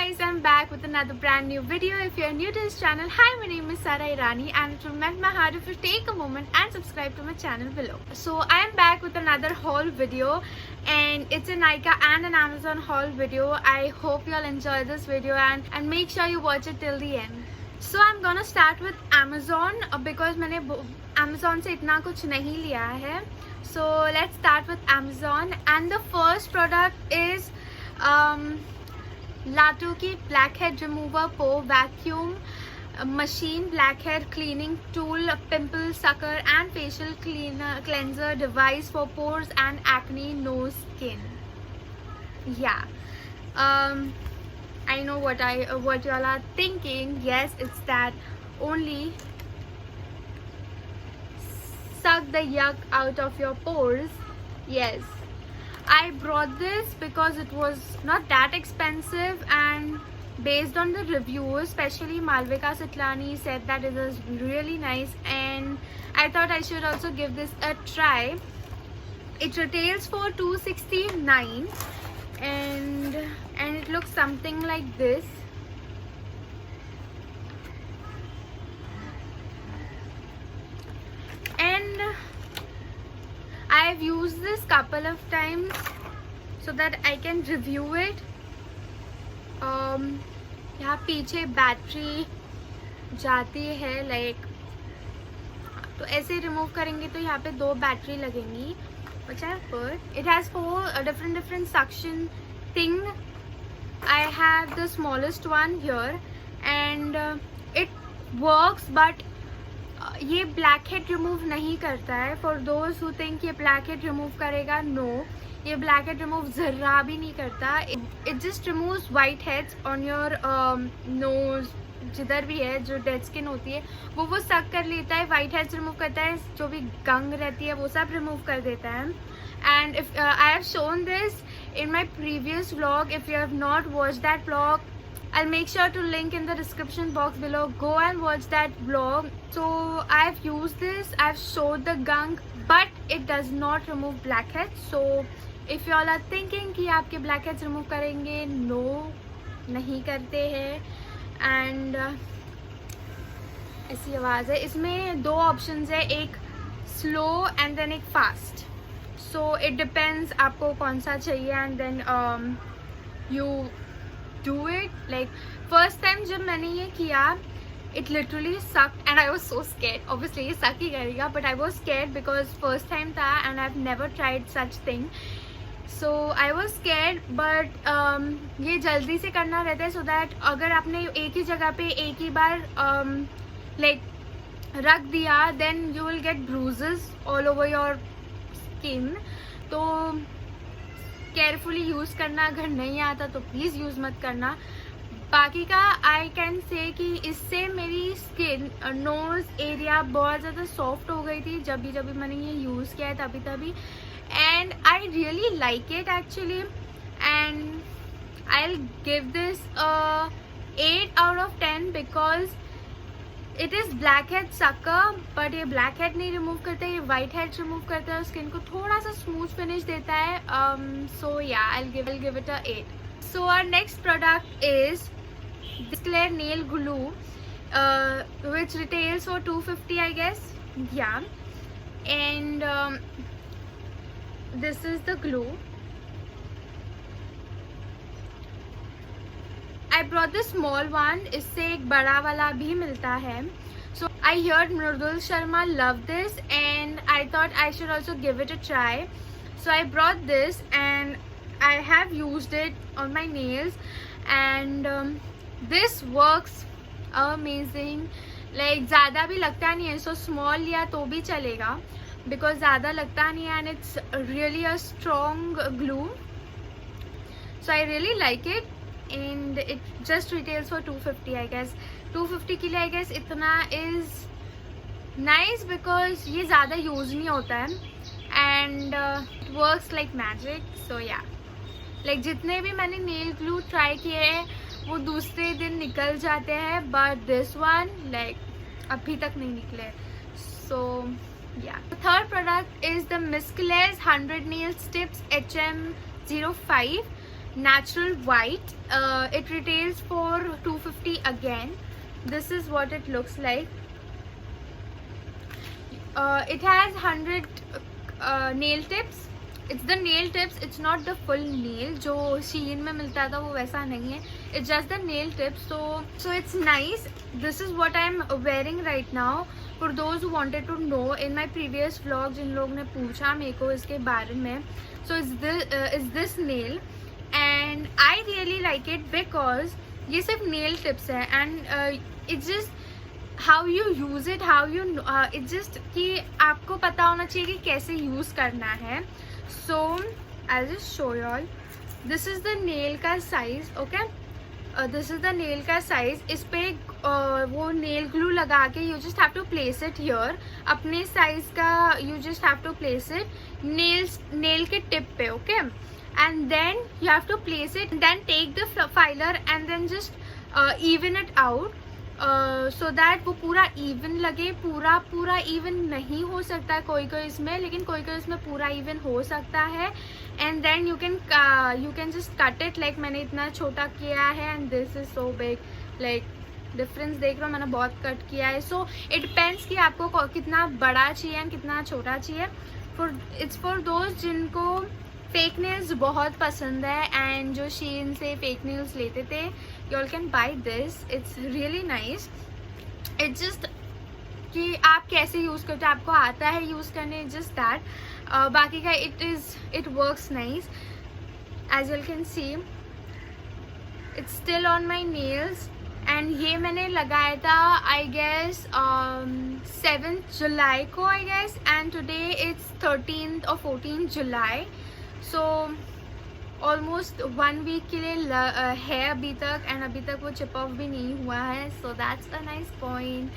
guys, I'm back with another brand new video. If you're new to this channel, hi, my name is Sara Irani and it will melt my heart if you take a moment and subscribe to my channel below. So I'm back with another haul video and it's a Nykaa and an Amazon haul video. I hope you'll enjoy this video and make sure you watch it till the end. So I'm gonna start with Amazon because मैंने Amazon से इतना कुछ नहीं लिया है. So let's start with Amazon and the first product is Latu ki blackhead remover Pro vacuum machine blackhead cleaning tool, pimple sucker and facial cleanser device for pores and acne nose skin. Yeah, I know what y'all are thinking. Yes, it's that only suck the yuck out of your pores. Yes, I brought this because it was not that expensive and based on the reviews, especially Malvika Sitlani said that it is really nice and I thought I should also give this a try. It retails for $269 and it looks something like this. And I've used this couple of times so that I can review it. यहाँ पीछे battery जाती है like, तो ऐसे remove करेंगे तो यहाँ पे 2 बैटरी लगेंगी. Which I put. It has 4 different suction thing. I have the smallest one here and it works, but ये ब्लैक हेड रिमूव नहीं करता है. फॉर दोज हु थिंक ये ब्लैक हेड रिमूव करेगा, नो, ये ब्लैक हेड रिमूव जरा भी नहीं करता. It just removes white heads on your nose, जिधर भी है जो डेड स्किन होती है वो सक कर लेता है. वाइट हेड्स रिमूव करता है, जो भी गंग रहती है वो सब रिमूव कर देता है. And if I have shown this in my previous vlog. If you have not watched that vlog, I'll make sure to link in the description box below. Go and watch that vlog. So I've used this, I've showed the gunk, but it does not remove blackheads. So if you all are thinking कि आपके blackheads remove करेंगे, no, नहीं करते हैं. And ऐसी आवाज़ है. इसमें 2 options है, एक slow and then एक fast. So it depends आपको कौन सा चाहिए and then you do it. Like first time जब मैंने ये किया, it literally sucked and I was so scared. Obviously ये suck ही करेगा, but I was scared because first time था and I've never tried such thing. So I was scared, but ये जल्दी से करना रहता है so that अगर आपने एक ही जगह पे एक ही बार like रख दिया, then you will get bruises all over your skin. तो केयरफुली यूज़ करना. अगर नहीं आता तो प्लीज़ यूज़ मत करना. बाकी का आई कैन से कि इससे मेरी स्किन नोज़ एरिया बहुत ज़्यादा सॉफ्ट हो गई थी जब भी मैंने ये यूज़ किया है तभी. And I really like it actually and I will give this 8 out of 10 because it is black head sucker, but ये ब्लैक हेड नहीं रिमूव करता है, ये वाइट हेड रिमूव करता है. स्किन को थोड़ा सा स्मूथ फिनिश देता है. So yeah I will give it a 8. So our next product is this clear nail glue which retails for $250 I guess. Yeah, and this is the glue. I brought the small one. इससे एक बड़ा वाला भी मिलता है. So I heard Mridul Sharma love this and I thought I should also give it a try. So I brought this and I have used it on my nails and this works amazing. Like ज़्यादा भी लगता नहीं है, so small लिया तो भी चलेगा because ज़्यादा लगता नहीं है and it's really a strong glue. So I really like it. And it just retails for $250 I guess. 250 के लिए I guess इतना is nice because ये ज़्यादा यूज़ नहीं होता है and it works like magic. So yeah, like जितने भी मैंने nail glue try किए हैं वो दूसरे दिन निकल जाते हैं, but this one like अभी तक नहीं निकले. So yeah, the third product is the Miscellus 100 nail tips HM05. natural white. It retails for 250 again. This is what it looks like. It has 100 nail tips. It's the nail tips, it's not the full nail. जो Shein में मिलता था वो वैसा नहीं है. It's just the nail tips. So it's nice. This is what I'm wearing right now. For those who wanted to know, in my previous vlog जिन लोग ने पूछा मेरे को इसके बारे में, so is this nail, and I really like it because ये सिर्फ nail tips है, and it's just how you use it, how you it's just कि आपको पता होना चाहिए कि कैसे यूज करना है. So I'll just show you all. This is the nail का size, okay? This is the nail का size. इस पे वो nail glue लगा के you just have to place it here. अपने size का you just have to place it nail के tip पे, okay? And then you have to place it, and then take the filer and then just even it out. So that वो पूरा even लगे. पूरा even नहीं हो सकता है कोई इसमें, लेकिन कोई इसमें पूरा even हो सकता है. And then you can just cut it, like मैंने इतना छोटा किया है, and this is so big. Like difference देख रहे हो, मैंने बहुत कट किया है. So it depends कि आपको कितना बड़ा चाहिए और कितना छोटा चाहिए. It's for those जिनको फेक नेल्स बहुत पसंद है एंड जो शीन से फेक नेल्स लेते थे, you all can buy this. It's really nice. It's just कि आप कैसे यूज़ करते हो, आपको आता है यूज़ करने, just that. बाकी का it works nice. As you all can see, it's still on my nails. And ये मैंने लगाया था I guess 7th July को I guess, and today it's 13th or 14th July. So almost 1 week के लिए है अभी तक, एंड अभी तक वो चिप ऑफ भी नहीं हुआ है. So that's a nice point.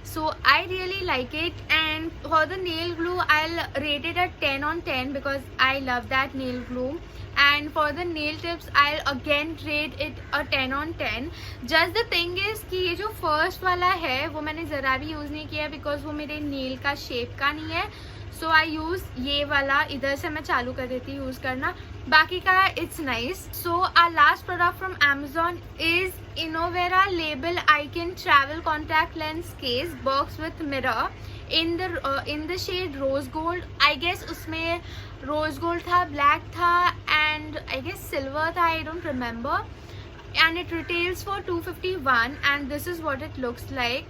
So I really like it, and for the nail glue I'll rate it at 10 on 10 because I love that nail glue. And for the nail tips I'll again rate it a 10 on 10. Just the thing is कि ये जो first वाला है वो मैंने ज़रा भी use नहीं किया because वो मेरे nail का shape का नहीं है. So I use ये वाला, इधर से मैं चालू कर देती हूँ यूज़ करना. बाकी का it's nice. So our last product from Amazon is Innovera Label Icon Travel Contact Lens Case Box with Mirror in the shade Rose Gold. I guess उसमें Rose Gold था, Black था, and I guess Silver था, I don't remember. And it retails for $251, and this is what it looks like.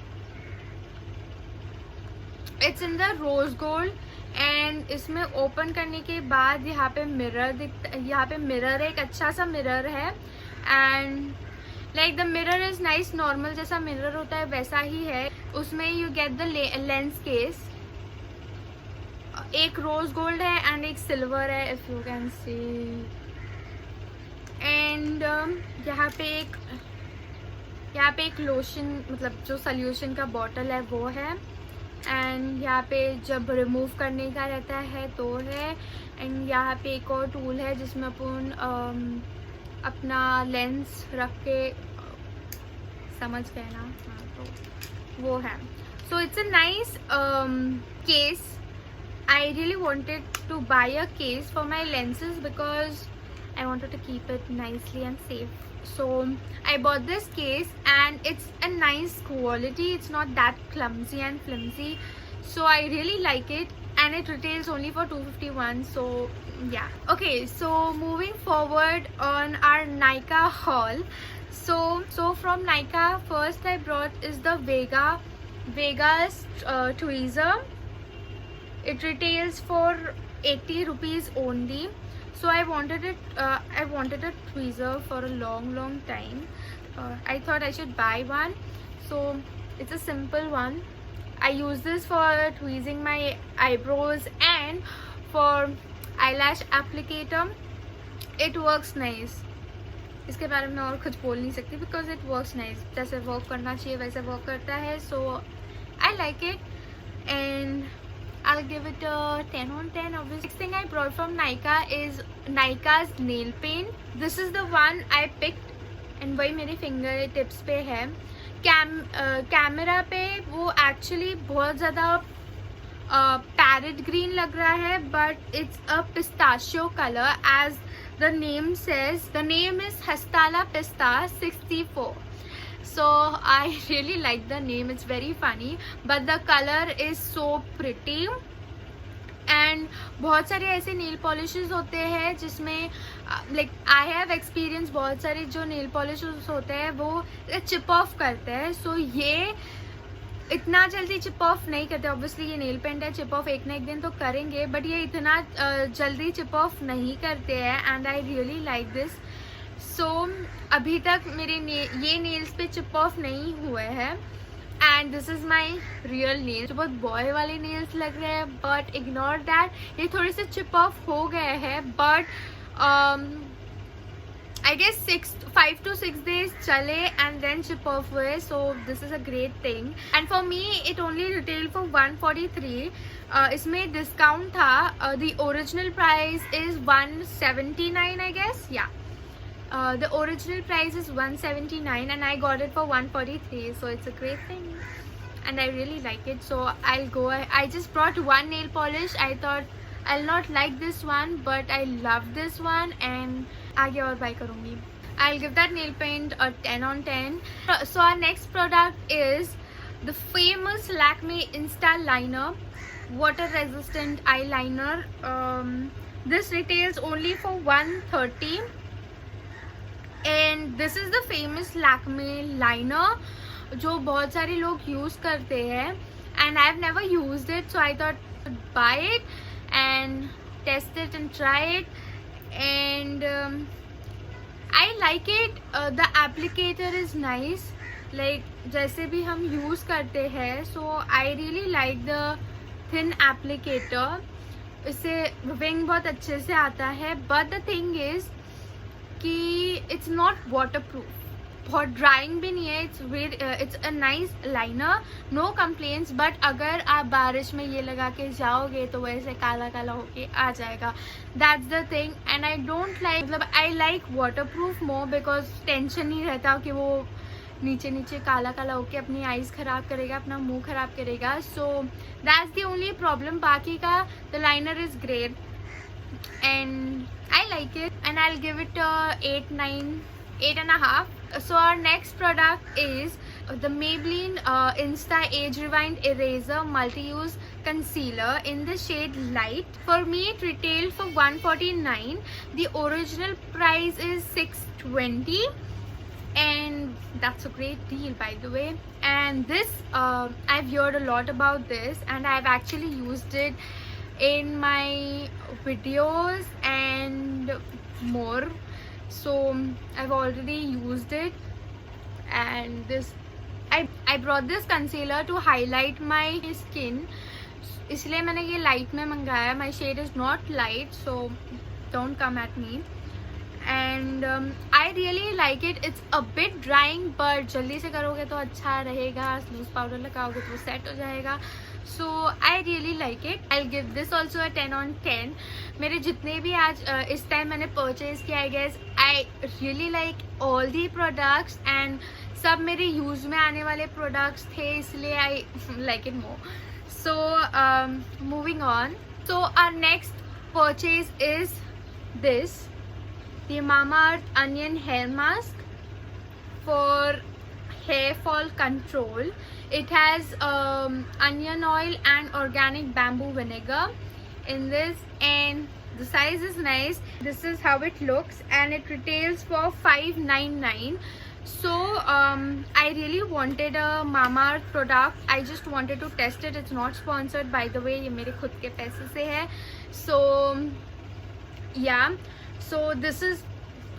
It's in the Rose Gold. And इसमें open करने के बाद यहाँ पे मिरर दिखता, यहाँ पे मिरर एक अच्छा सा मिरर है. And like the mirror is nice, normal जैसा मिरर होता है वैसा ही है. उसमें you get the lens case. एक रोज गोल्ड है एंड एक सिल्वर है, if you can see. And यहाँ पे एक लोशन, मतलब जो सोल्यूशन का बॉटल है वो है. एंड यहाँ पे जब रिमूव करने का रहता है तो है. एंड यहाँ पे एक और टूल है जिसमें अपन अपना लेंस रख के, समझ गए ना, हाँ तो वो है. So it's a nice case. I really wanted to buy a case for my lenses because I wanted to keep it nicely and safe. So I bought this case and it's a nice quality. It's not that clumsy and flimsy. So I really like it, and it retails only for $251. So yeah. Okay, so moving forward on our Nykaa haul. So from Nykaa, first I brought is the Vega's tweezer. It retails for 80 rupees only. So I wanted a tweezer for a long time. I thought I should buy one. So it's a simple one. I use this for tweezing my eyebrows and for eyelash applicator. It works nice. इसके बारे में और कुछ बोल नहीं सकती because it works nice. जैसे work करना चाहिए वैसे वर्क करता है. So I like it, and I'll give it a 10 on 10. Obviously, next thing I brought from Nykaa is Nykaa's nail paint. This is the one I picked, and वही मेरे finger tips पे है. Camera पे वो actually बहुत ज़्यादा parrot green लग रहा है, but it's a pistachio color as the name says, the name is Hastala Pista 64. So I really like the name, it's very funny, but the color is so pretty. And बहुत सारे ऐसे nail polishes होते हैं जिसमें like I have experience, बहुत सारे जो nail polishes होते हैं वो चिप ऑफ करते हैं. सो ये इतना जल्दी चिप ऑफ नहीं करते. ऑब्वियसली ये नेल पेंट है, चिप ऑफ एक ना एक दिन तो करेंगे, बट ये इतना जल्दी चिप ऑफ नहीं करते हैं. And I really like this. So अभी तक मेरे ये नेल्स पे चिप ऑफ नहीं हुए हैं. And this is my real nails, जो बहुत बॉय वाले नेल्स लग रहे हैं, बट इग्नोर दैट. ये थोड़े से चिप ऑफ हो गए हैं, but I guess 5 to 6 days chale and then chip off हुए. So this is a great thing. And for me it only retailed for 143. इसमें discount था. The original price is 179 I guess. Yeah. The original price is 179 and I got it for 143. So it's a great thing. And I really like it. So I'll go. I just brought one nail polish. I thought I'll not like this one, but I love this one and आगे और bye करूँगी. I'll give that nail paint a 10 on 10. So our next product is the famous Lakme Insta Liner, water resistant eyeliner. This retails only for 130 and this is the famous Lakme liner जो बहुत सारे लोग use करते हैं. And I've never used it, so I thought I'd buy it and test it and try it. And I like it. The applicator is nice, like जैसे भी हम use करते हैं. So I really like the thin applicator. इससे wing बहुत अच्छे से आता है. But the thing is कि it's not waterproof. बहुत ड्राइंग भी नहीं है. It's a nice liner, no complaints. But अगर आप बारिश में ये लगा के जाओगे तो वैसे काला काला होके आ जाएगा. That's the thing. And I don't like, मतलब I like waterproof more because tension नहीं रहता कि वो नीचे नीचे काला काला होके अपनी आईज खराब करेगा, अपना मुंह खराब करेगा. So that's the only problem. बाकी का the liner is great and I like it and I'll give it 8.5. So our next product is the Maybelline Insta Age Rewind Eraser Multi-Use Concealer in the shade Light. For me it retailed for 149. The original price is 620 and that's a great deal by the way. And this I've heard a lot about this and I've actually used it in my videos and more. So I've already used it and this I brought this concealer to highlight my skin, इसलिए मैंने ये light में मंगाया. My shade is not light, so don't come at me. And I really like it. It's a bit drying but जल्दी से करोगे तो अच्छा रहेगा. लूज पाउडर लगाओगे तो सेट हो जाएगा. So I really like it. I'll give this also a 10 on 10. मेरे जितने भी आज इस टाइम मैंने परचेज किया है guys, I really like all the products and सब मेरे यूज में आने वाले प्रोडक्ट्स थे, इसलिए I like it more. So moving on. So our next purchase is this, the Mamaearth Onion Hair Mask for hair fall control. It has onion oil and organic bamboo vinegar in this and the size is nice. This is how it looks and it retails for 599. So I really wanted a Mamaearth product. I just wanted to test it. It's not sponsored by the way, ये मेरे खुद के पैसे से है. So yeah, so this is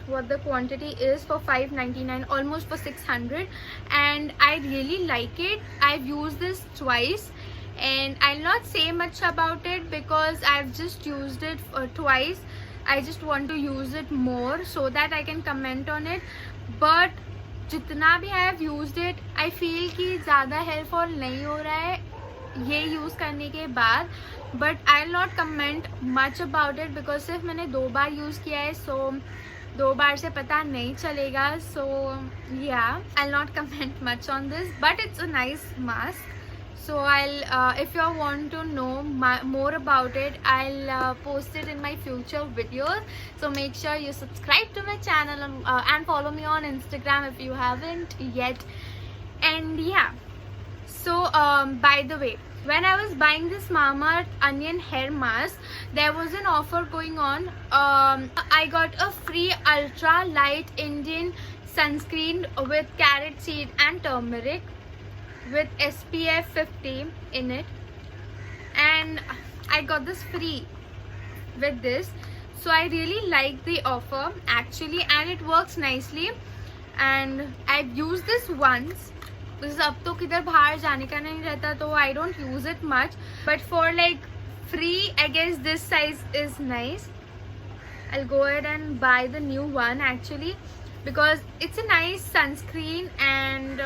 what the quantity is for 599, almost for 600 and I really like it. I've used this twice and I'll not say much about it because I've just used it twice. I just want to use it more so that I can comment on it. But जितना भी I have used it, I feel कि ज़्यादा hair fall नहीं हो रहा है ये use करने के बाद. But I'll not comment much about it because सिर्फ मैंने 2 बार यूज़ किया है. So 2 बार से पता नहीं चलेगा. So yeah, I'll not comment much on this, but it's a nice mask. So if you want to know more about it, I'll post it in my future videos. So make sure you subscribe to my channel and follow me on Instagram if you haven't yet. And yeah, so by the way, when I was buying this Mamaearth onion hair mask, there was an offer going on. I got a free ultra light Indian sunscreen with carrot seed and turmeric with SPF 50 in it, and I got this free with this. So I really like the offer actually, and it works nicely, and I've used this once. Because अब तो किधर बाहर जाने का नहीं रहता, तो I don't use it much, but for like free, I guess this size is nice. I'll go ahead and buy the new one actually, because it's a nice sunscreen and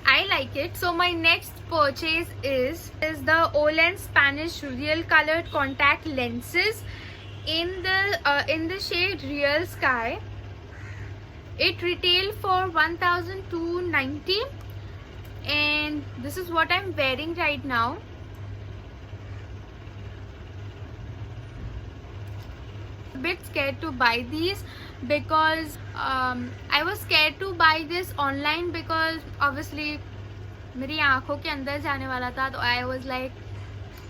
I like it. So my next purchase is the Olens Spanish Real Colored Contact Lenses in the shade Real Sky. It retailed for 1,290, and this is what I'm wearing right now. A bit scared to buy these because I was scared to buy this online because obviously मेरी आँखों के अंदर जाने वाला था, तो I was like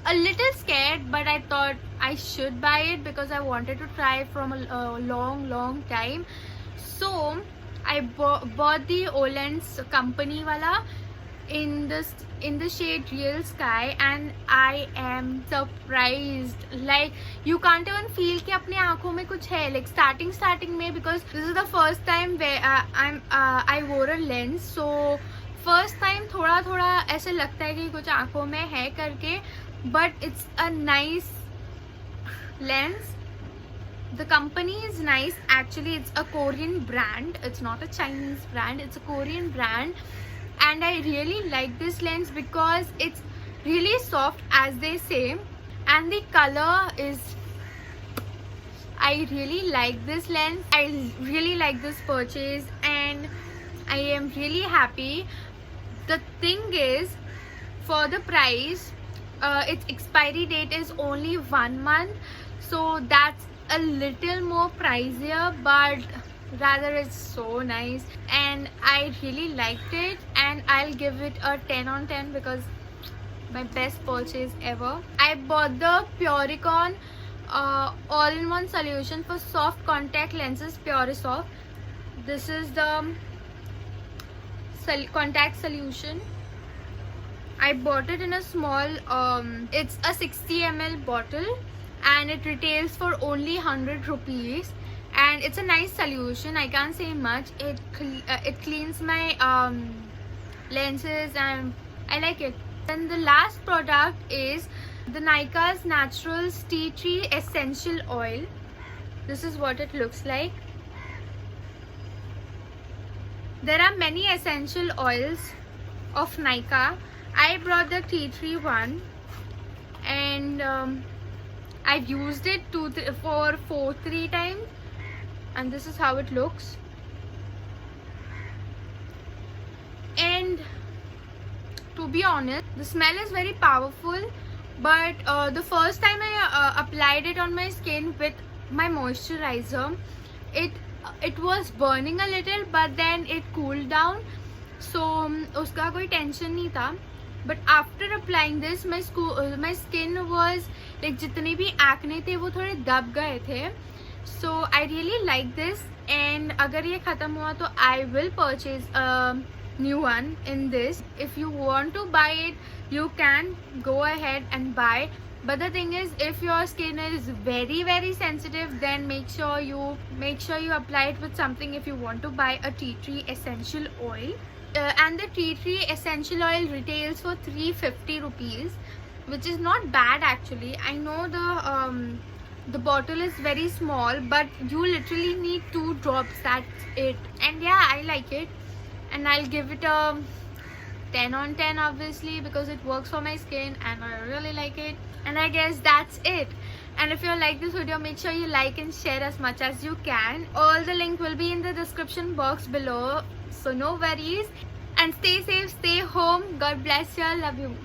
a little scared, but I thought I should buy it because I wanted to try from a long time. So I bought the Olens company wala in the shade Real Sky, and I am surprised. Like you can't even feel कि अपने आँखों में कुछ है. Like starting में, because this is the first time where I wore a lens, so first time थोड़ा ऐसे लगता है कि कुछ आँखों में है करके, but it's a nice lens. The company is nice actually. It's a Korean brand, it's not a Chinese brand, it's a Korean brand, and I really like this lens because it's really soft as they say, and the color is, I really like this lens. I really like this purchase and I am really happy. The thing is, for the price, its expiry date is only 1 month, so that's a little more pricier, but rather it's so nice and I really liked it, and I'll give it a 10 on 10 because my best purchase ever. I bought the Puricon all-in-one solution for soft contact lenses, Purisoft. This is the contact solution. I bought it in a small it's a 60 ml bottle and it retails for only 100 rupees, and it's a nice solution. I can't say much. It cleans my lenses and I like it. And the last product is the Nykaa's Naturals Tea Tree Essential Oil. This is what it looks like. There are many essential oils of Nykaa. I brought the tea tree one, and I've used it 3 times, and this is how it looks. And to be honest, the smell is very powerful, but the first time I applied it on my skin with my moisturizer, it was burning a little, but then it cooled down, so उसका कोई tension नहीं था. But after applying this, my skin was like जितने भी acne थे वो थोड़े दब गए थे. So I really like this, and अगर ये खत्म हुआ तो I will purchase a new one in this. If you want to buy it, you can go ahead and buy. But the thing is, if your skin is very sensitive, then make sure you apply it with something if you want to buy a tea tree essential oil. And the tea tree essential oil retails for 350 rupees, which is not bad actually. I know the bottle is very small, but you literally need 2 drops, that's it. And yeah, I like it, and I'll give it a 10 on 10 obviously, because it works for my skin and I really like it. And I guess that's it. And if you like this video, make sure you like and share as much as you can. All the link will be in the description box below, so no worries. And stay safe, stay home. God bless you. Love you.